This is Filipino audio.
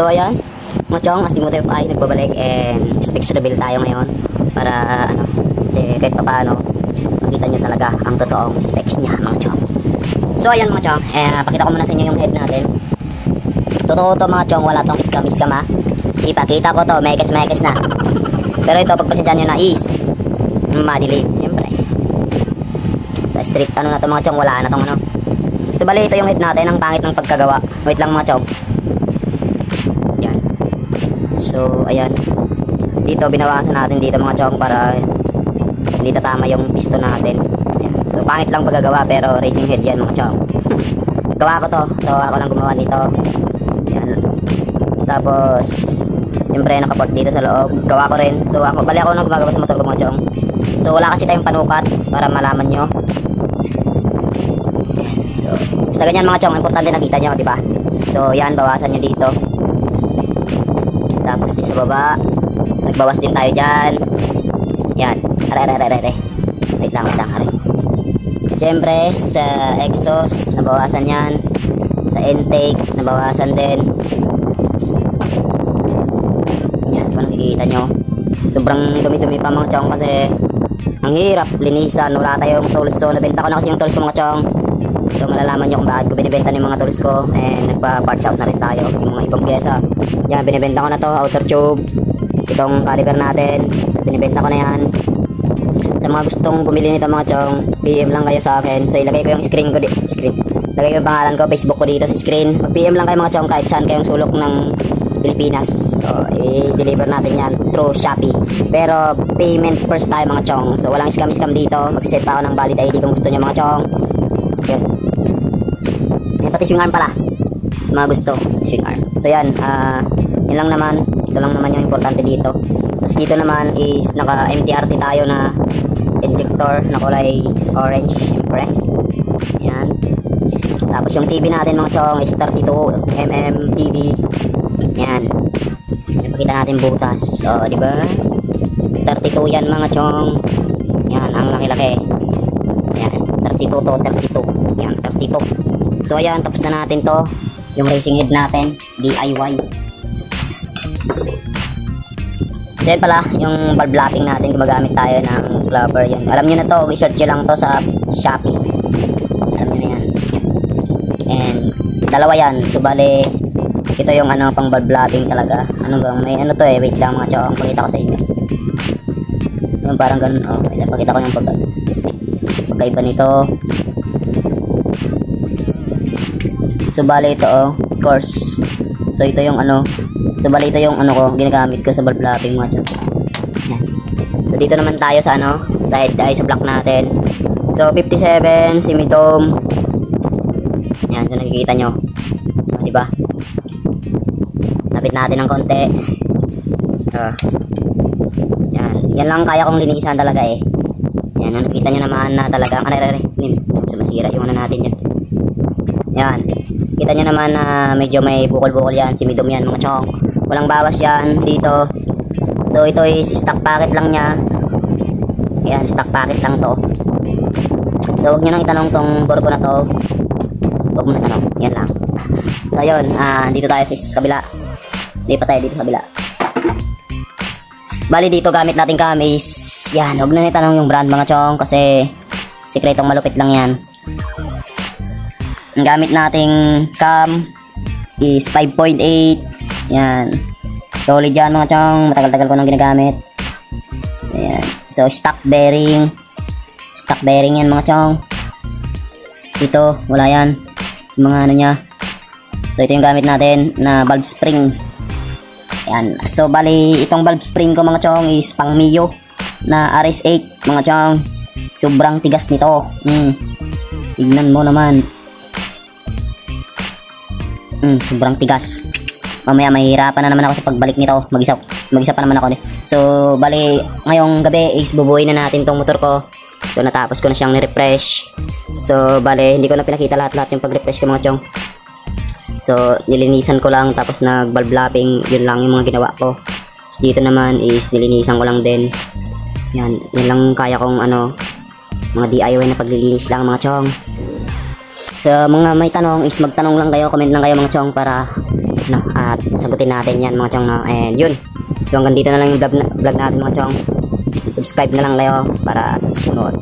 So ayan, mga chong, Astimotive ay nagbabalik and specs reveal tayo ngayon para ano, kasi kahit pa paano makita nyo talaga ang totoong specs niya mga chong. So ayan mga chong, pakita ko muna sa inyo yung head natin. Totoo to mga chong, wala tong iskam ha. Ipakita ko to, mekes na. Pero ito pagpasidyan nyo na is madilim, siyempre. Basta strict ano na to mga chong, wala na tong ano. So bali ito yung head natin, ang pangit ng pagkagawa. Wait lang mga chong. Yan. So ayan, dito binawasan natin dito mga chong para hindi tatama yung piston natin. Ayan. So pangit lang pagkagawa pero racing head yan mga chong. Gawa ko to, so ako lang gumawa nito. Yan. Tapos siyempre nakaport dito sa loob, gawa ko rin. So ako nang gumagawa sa motor ko mga chong. So wala kasi tayong panukat para malaman nyo. So basta ganyan mga chong, importante nakita nyo, diba? So yan, bawasan nyo dito. Tapos di sa baba nagbawas din tayo dyan. Yan, are. Wait lang, are. Siyempre sa exhaust nabawasan yan, sa intake nabawasan din. Yan, kung nakikita nyo, sobrang dumi-dumi pa mga chong kasi ang hirap linisan, wala tayong tools. So nabenta ko na kasi yung tools ko mga chong. So malalaman nyo kung bakit ko binibenta ng mga tools ko, and nagpa-parts out na rin tayo yung mga ibang pyesa. Yan, binibenta ko na to, outer tube, itong caliper natin, so binibenta ko na yan. Sa mga gustong bumili nito mga chong, PM lang kayo sa akin. So ilagay ko yung screen, lagay ko yung pangalan ko, Facebook ko dito sa screen. Mag PM lang kayo mga chong kahit saan kayong sulok ng Pilipinas. So i-deliver natin yan through Shopee, pero payment first tayo mga chong. So walang scam dito, mag-set pa ako ng valid ID kung gusto nyo mga chong. Yan. Yan, pati swing arm pala mga gusto, swing arm. So yan, yun lang naman, ito lang naman yung importante dito. Tapos dito naman is naka MTRT tayo na injector na kulay orange, syempre. Yan. Tapos yung TV natin mga chong is 32mm TV. Yan. Napakita natin butas. So diba, 32 yan mga chong. Yan, ang laki-laki. Yan, 32 to 32. Yan, 32. So ayan, tapos na natin to, yung racing head natin, DIY. So yan pala, yung valve lapping natin, gumagamit tayo ng Clover. Yan, alam nyo na to, i-search nyo lang to sa Shopee. Alam nyo na yan. And dalawa yan, so bale ito yung ano, pang valve lapping talaga. Ano bang, may ano to wait lang mga chong, pakita ko sa inyo. Yung parang ganun, pakita ko yung pagkaiba nito. So bale ito course. So ito yung ano, so bale ito yung ano ko, ginagamit ko sa valve lapping mga chong. Yan. So dito naman tayo sa ano, side ay sa block natin. So 57 semi-dome. Yan, so nakikita nyo, diba? Lapit natin ng konti. Yan lang kaya kong linisan talaga eh. Yan, nakikita nyo naman na talagang so masira yung ano natin yan. Yan, kita nyo naman na medyo may bukol-bukol yan, simidom yan mga chong. Walang bawas yan dito. So ito is stock packet lang nya. Yan, stock packet lang to. So huwag nyo nang itanong tong borgo na to, huwag mo na tanong, yan lang. So ayun, dito tayo sa kabila. Hindi pa tayo dito sa kabila. Bali dito gamit natin cam is yan, huwag na itanong yung brand mga chong kasi sikretong malupit lang yan. Ang gamit nating cam is 5.8. Yan, solid yan mga chong, matagal-tagal ko nang ginagamit. Ayan. So stock bearing yan mga chong. Ito wala yan, mga ano nya. So ito yung gamit natin na valve spring. Yan. So bali itong valve spring ko mga chong is pang Mio na RS8 mga chong. Sobrang tigas nito. Tignan mo naman. Sobrang tigas. Mamaya mahihirapan na naman ako sa pagbalik nito. Mag-isa pa naman ako. So bali ngayong gabi is bubuuin na natin tong motor ko. So natapos ko na siyang ni-refresh. So bali hindi ko na pinakita lahat-lahat yung pag-refresh ko mga chong. So nilinisan ko lang, tapos nag-valve lapping, yun lang yung mga ginawa ko. So dito naman is nilinisan ko lang din. Yan lang kaya kong ano, mga DIY na paglilinis lang mga chong. So mga may tanong is magtanong lang kayo, comment lang kayo mga chong para at sagutin natin yan mga chong. And yun. So hanggang dito na lang yung vlog natin mga chong. Subscribe na lang kayo para sa susunod.